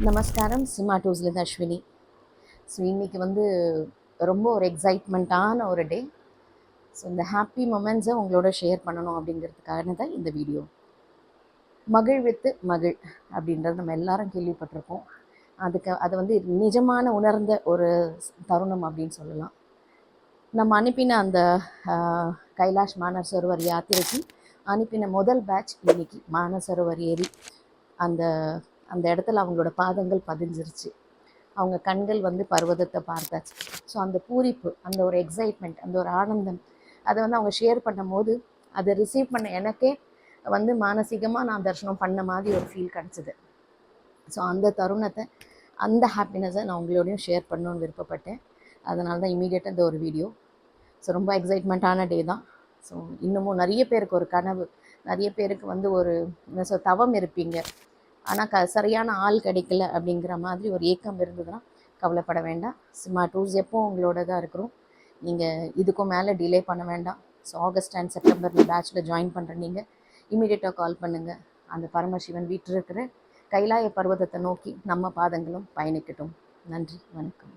நமஸ்காரம். சிமா டூஸ்லேருந்து அஸ்வினி. ஸோ இன்றைக்கி வந்து ரொம்ப ஒரு எக்ஸைட்மெண்ட்டான ஒரு டே. ஸோ இந்த ஹாப்பி மொமெண்ட்ஸை உங்களோட ஷேர் பண்ணணும் அப்படிங்கிறதுக்காக தான் இந்த வீடியோ. மகிழ் வித்து மகிழ் அப்படின்றது நம்ம எல்லாரும் கேள்விப்பட்டிருப்போம். அது வந்து நிஜமான உணர்ந்த ஒரு தருணம் அப்படின்னு சொல்லலாம். நம்ம அனுப்பின அந்த கைலாஷ் மானசரோவர் யாத்திரைக்கு அனுப்பின முதல் பேட்ச் இன்னைக்கு மானசரோவர் ஏறி அந்த அந்த இடத்துல அவங்களோட பாதங்கள் பதிஞ்சிருச்சு. அவங்க கண்கள் வந்து பர்வதத்தை பார்த்தாச்சு. ஸோ அந்த பூரிப்பு, அந்த ஒரு எக்ஸைட்மெண்ட், அந்த ஒரு ஆனந்தம், அதை வந்து அவங்க ஷேர் பண்ணும் போது அதை ரிசீவ் பண்ண எனக்கே வந்து மானசீகமாக நான் தரிசனம் பண்ண மாதிரி ஒரு ஃபீல் கிடச்சிது. ஸோ அந்த தருணத்தை, அந்த ஹாப்பினஸை நான் உங்களோடையும் ஷேர் பண்ணணுன்னு விருப்பப்பட்டேன். அதனால தான் இமீடியட்டாக இந்த ஒரு வீடியோ. ஸோ ரொம்ப எக்ஸைட்மெண்ட்டான டே தான். ஸோ இன்னமும் நிறைய பேருக்கு ஒரு கனவு, நிறைய பேருக்கு வந்து ஒரு தவம் இருப்பீங்க, ஆனால் சரியான ஆள் கிடைக்கல அப்படிங்கிற மாதிரி ஒரு ஏக்கம் இருந்ததுன்னா கவலைப்பட வேண்டாம். சிமா டூர்ஸ் எப்போ உங்களோட தான் இருக்கிறோம். நீங்கள் இதுக்கும் மேலே டிலே பண்ண வேண்டாம். ஸோ ஆகஸ்ட் அண்ட் செப்டம்பரில் பேட்சில் ஜாயின் பண்ணுற நீங்கள் இமீடியட்டாக கால் பண்ணுங்கள். அந்த பரமசிவன் வீட்டில் இருக்கிற கைலாய பர்வதத்தை நோக்கி நம்ம பாதங்களும் பயணிக்கட்டும். நன்றி, வணக்கம்.